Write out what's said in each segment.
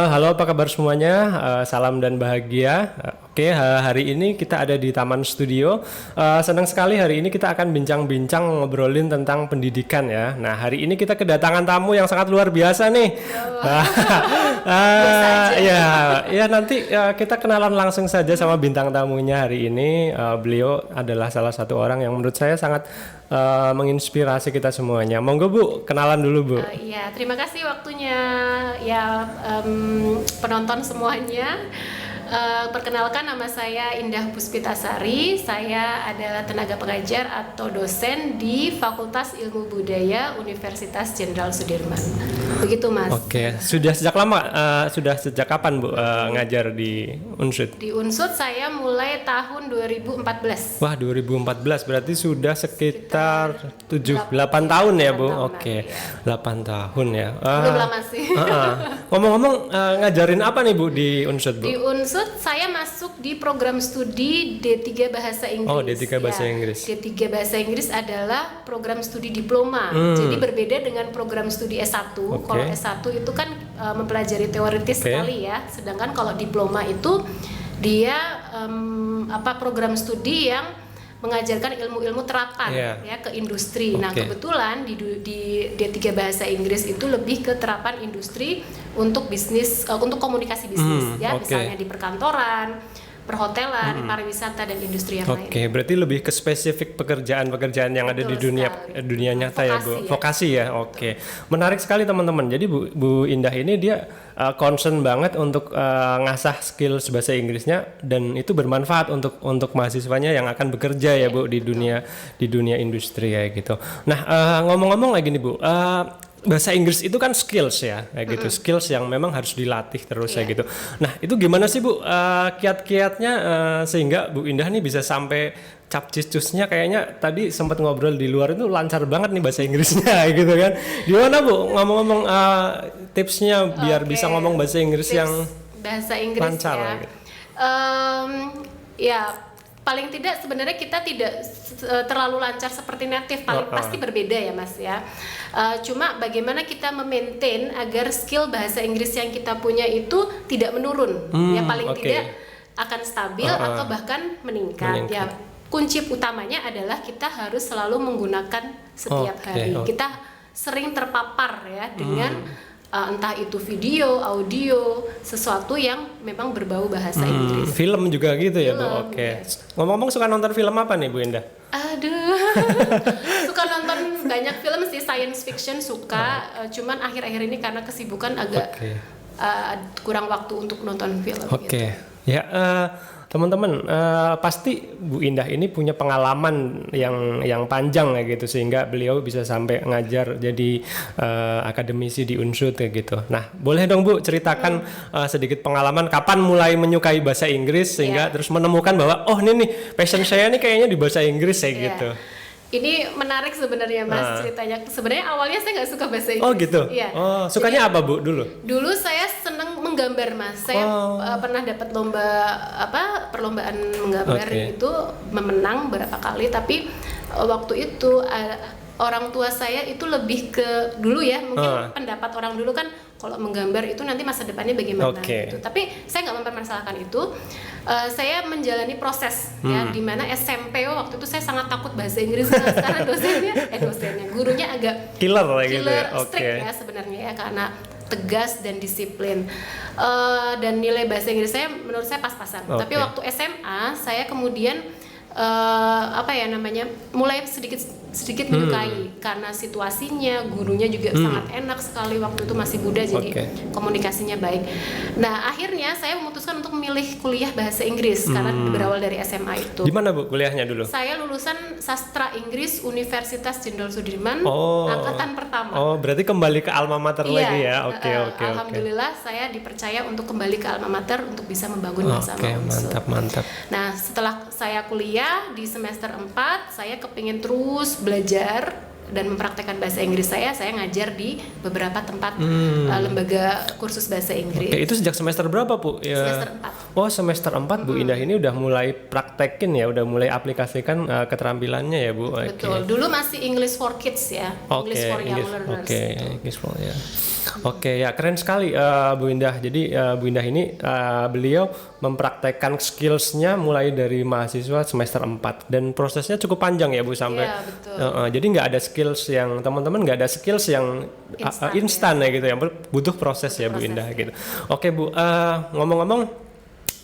Halo apa kabar semuanya? Salam dan bahagia. Hari ini kita ada di Taman Studio. Senang sekali hari ini kita akan bincang-bincang ngobrolin tentang pendidikan ya. Nah, hari ini kita kedatangan tamu yang sangat luar biasa nih. Ya nanti kita kenalan langsung saja sama bintang tamunya hari ini. Beliau adalah salah satu orang yang menurut saya sangat menginspirasi kita semuanya. Monggo Bu, kenalan dulu Bu. Iya, terima kasih waktunya ya penonton semuanya. Perkenalkan, nama saya Indah Puspitasari. Saya adalah tenaga pengajar atau dosen di Fakultas Ilmu Budaya Universitas Jenderal Sudirman. Begitu Mas. Sudah sejak lama? Sudah sejak kapan Bu ngajar di Unsud? Di Unsud saya mulai tahun 2014. Wah, 2014 berarti sudah sekitar 7-8 tahun ya Bu? 8 tahun ya. Belum lama sih. Ngomong-ngomong, ngajarin apa nih Bu di Unsud Bu? Di Unsud saya masuk di program studi D3 Bahasa Inggris. Oh, D3 Bahasa Inggris. D3 Bahasa Inggris adalah program studi diploma. Jadi berbeda dengan program studi S1. Kalau S1 itu kan mempelajari teoritis sekali ya. Sedangkan kalau diploma itu dia program studi yang mengajarkan ilmu-ilmu terapan ya ke industri. Nah, kebetulan di D3 Bahasa Inggris itu lebih ke terapan industri untuk bisnis, untuk komunikasi bisnis misalnya di perkantoran, perhotelan, pariwisata dan industri yang lain. Berarti lebih ke spesifik pekerjaan-pekerjaan yang ada di dunia nyata ya Bu. Vokasi ya. Menarik sekali teman-teman. Jadi Bu Indah ini dia concern banget untuk ngasah skill bahasa Inggrisnya, dan itu bermanfaat untuk mahasiswanya yang akan bekerja ya Bu di dunia industri kayak gitu. Nah, ngomong-ngomong lagi nih Bu, bahasa Inggris itu kan skills ya, kayak gitu, skills yang memang harus dilatih terus kayak gitu. Nah, itu gimana sih Bu kiat-kiatnya sehingga Bu Indah nih bisa sampai capcus-cusnya, kayaknya tadi sempat ngobrol di luar itu lancar banget nih bahasa Inggrisnya gitu kan. Gimana Bu ngomong-ngomong tipsnya biar bisa ngomong bahasa Inggris yang bahasa Inggris lancar ya. Ya paling tidak sebenarnya kita tidak terlalu lancar seperti native, pasti berbeda ya Mas ya. Cuma bagaimana kita memaintain agar skill bahasa Inggris yang kita punya itu tidak menurun, ya paling tidak akan stabil atau bahkan meningkat. Ya kunci utamanya adalah kita harus selalu menggunakan setiap hari. Kita sering terpapar ya dengan entah itu video, audio, sesuatu yang memang berbau bahasa Inggris. Film juga gitu ya Bu? Ngomong-ngomong, suka nonton film apa nih Bu Indah? Suka nonton banyak film sih, science fiction suka, cuman akhir-akhir ini karena kesibukan agak kurang waktu untuk nonton film gitu. Teman-teman, pasti Bu Indah ini punya pengalaman yang panjang ya gitu, sehingga beliau bisa sampai ngajar jadi akademisi di Unsud kayak gitu. Nah, boleh dong Bu ceritakan sedikit pengalaman kapan mulai menyukai bahasa Inggris sehingga terus menemukan bahwa ini nih passion saya nih kayaknya di bahasa Inggris kayak gitu. Ini menarik sebenarnya Mas ceritanya. Sebenarnya awalnya saya nggak suka bahasa Inggris. Oh gitu. Iya. Sukanya apa Bu dulu? Dulu saya seneng menggambar Mas. Saya pernah dapat perlombaan menggambar itu, memenang beberapa kali. Tapi waktu itu orang tua saya itu lebih ke dulu ya, mungkin pendapat orang dulu kan kalau menggambar itu nanti masa depannya bagaimana gitu. Tapi saya nggak mempermasalahkan itu. Saya menjalani proses ya, di mana SMP waktu itu saya sangat takut bahasa Inggris karena gurunya agak killer gitu ya. Strict ya sebenarnya ya, karena tegas dan disiplin. Dan nilai bahasa Inggris saya menurut saya pas-pasan. Tapi waktu SMA saya kemudian mulai sedikit menyukai karena situasinya, gurunya juga sangat enak sekali, waktu itu masih muda jadi komunikasinya baik. Nah, akhirnya saya memutuskan untuk memilih kuliah bahasa Inggris karena berawal dari SMA itu. Di mana Bu kuliahnya dulu? Saya lulusan Sastra Inggris Universitas Jenderal Sudirman, angkatan pertama. Berarti kembali ke alma mater lagi ya. Alhamdulillah saya dipercaya untuk kembali ke alma mater untuk bisa membangun bersama Unsud. Mantap. Nah, setelah saya kuliah di semester 4, saya kepingin terus belajar dan mempraktekkan bahasa Inggris saya ngajar di beberapa tempat lembaga kursus bahasa Inggris. Itu sejak semester berapa Bu? Semester 4. Semester 4 Bu Indah ini udah mulai praktekin ya, udah mulai aplikasikan keterampilannya ya Bu. Betul. Dulu masih English for Kids ya, English for Young Learners. English for Oke, ya keren sekali Bu Indah. Jadi Bu Indah ini beliau mempraktekkan skills-nya mulai dari mahasiswa semester 4 dan prosesnya cukup panjang ya Bu sampai. Iya, betul. Jadi nggak ada skills yang teman-teman nggak ada skills yang instan ya gitu ya, butuh proses ya Bu Indah gitu. Oke Bu, ngomong-ngomong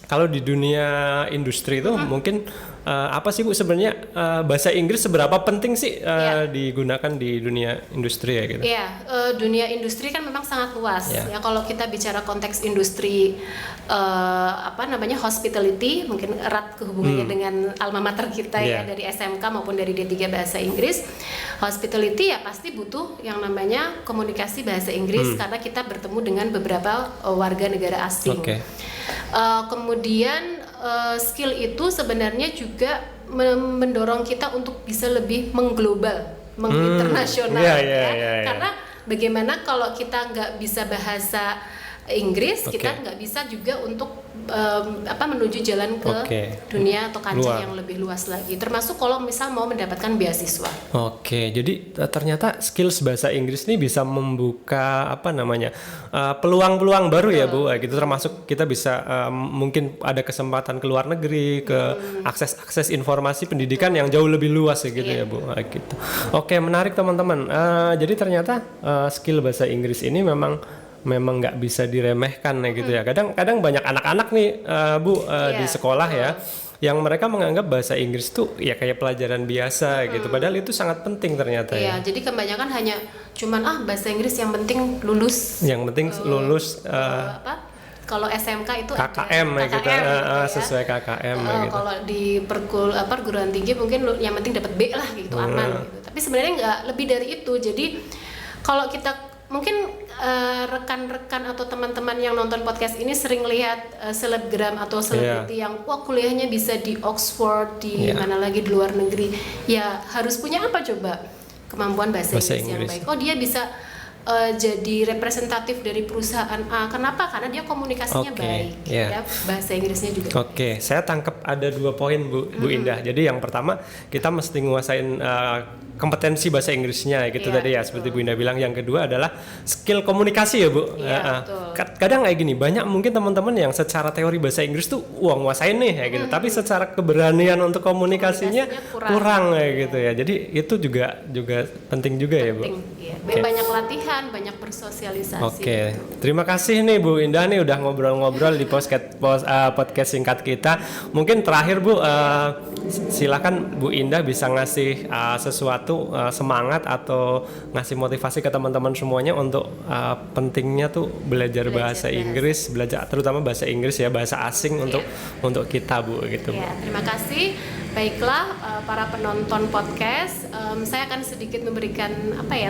kalau di dunia industri itu mungkin apa sih Bu sebenarnya bahasa Inggris seberapa penting sih digunakan di dunia industri ya gitu? Iya, dunia industri kan memang sangat luas ya. Kalau kita bicara konteks industri hospitality, mungkin erat kehubungannya dengan alma mater kita ya dari SMK maupun dari D3 bahasa Inggris. Hospitality ya pasti butuh yang namanya komunikasi bahasa Inggris karena kita bertemu dengan beberapa warga negara asing. Kemudian skill itu sebenarnya juga mendorong kita untuk bisa lebih mengglobal, menginternasional karena bagaimana kalau kita nggak bisa bahasa Inggris, kita nggak bisa juga untuk menuju jalan ke dunia atau kancah yang lebih luas lagi, termasuk kalau misal mau mendapatkan beasiswa. Jadi ternyata skills bahasa Inggris ini bisa membuka peluang-peluang baru ya Bu, gitu, termasuk kita bisa mungkin ada kesempatan ke luar negeri, ke akses informasi pendidikan yang jauh lebih luas gitu ya Bu, gitu. Oke, menarik teman-teman. Jadi ternyata skill bahasa Inggris ini memang nggak bisa diremehkan gitu ya. Kadang banyak anak-anak nih Bu di sekolah ya yang mereka menganggap bahasa Inggris tuh ya kayak pelajaran biasa gitu. Padahal itu sangat penting ternyata ya. Jadi kebanyakan hanya cuman bahasa Inggris yang penting lulus. Yang penting lulus kalau SMK itu KKM gitu, sesuai KKM gitu. Kalau di perguruan tinggi mungkin yang penting dapat B lah gitu, aman gitu. Tapi sebenarnya nggak lebih dari itu. Jadi kalau kita mungkin rekan-rekan atau teman-teman yang nonton podcast ini sering lihat selebgram atau selebriti yang kuliahnya bisa di Oxford, di mana lagi di luar negeri. Ya harus punya apa coba? Kemampuan bahasa Inggris yang baik. Dia bisa jadi representatif dari perusahaan A. Kenapa? Karena dia komunikasinya baik, ya bahasa Inggrisnya juga. Saya tangkap ada 2 poin Bu Indah. Jadi yang pertama kita mesti nguasain kompetensi bahasa Inggrisnya gitu tadi ya, seperti Bu Indah bilang. Yang kedua adalah skill komunikasi ya Bu. Kadang kayak gini, banyak mungkin teman-teman yang secara teori bahasa Inggris tuh nguasain nih ya gitu, tapi secara keberanian untuk komunikasinya kurang kayak gitu ya. Jadi itu juga penting juga ya Bu. Banyak latihan, banyak bersosialisasi. Terima kasih nih Bu Indah nih udah ngobrol-ngobrol di podcast singkat kita. Mungkin terakhir Bu, silakan Bu Indah bisa ngasih sesuatu semangat atau ngasih motivasi ke teman-teman semuanya untuk pentingnya tuh belajar bahasa Inggris, belajar terutama bahasa Inggris ya, bahasa asing untuk kita Bu gitu. Terima kasih. Baiklah para penonton podcast, saya akan sedikit memberikan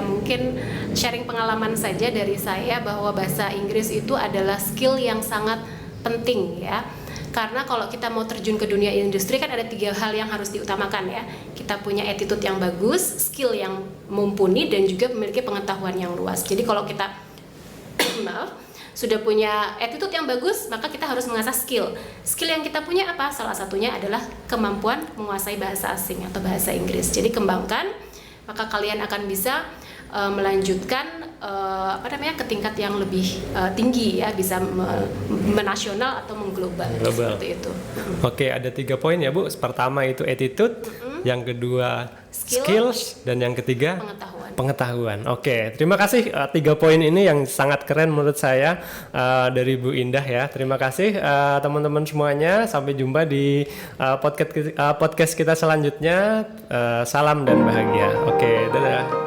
mungkin sharing pengalaman saja dari saya bahwa bahasa Inggris itu adalah skill yang sangat penting ya. Karena kalau kita mau terjun ke dunia industri kan ada 3 hal yang harus diutamakan ya. Kita punya attitude yang bagus, skill yang mumpuni, dan juga memiliki pengetahuan yang luas. Jadi kalau kita sudah punya attitude yang bagus, maka kita harus mengasah skill. Skill yang kita punya apa? Salah satunya adalah kemampuan menguasai bahasa asing atau bahasa Inggris. Jadi kembangkan, maka kalian akan bisa melanjutkan ke tingkat yang lebih tinggi ya, bisa menasional atau mengglobal. Seperti itu. Ada 3 poin ya Bu. Pertama itu attitude, yang kedua skills, dan yang ketiga pengetahuan. Terima kasih 3 poin ini yang sangat keren menurut saya dari Bu Indah ya. Terima kasih teman-teman semuanya. Sampai jumpa di podcast kita selanjutnya. Salam dan bahagia. Dadah.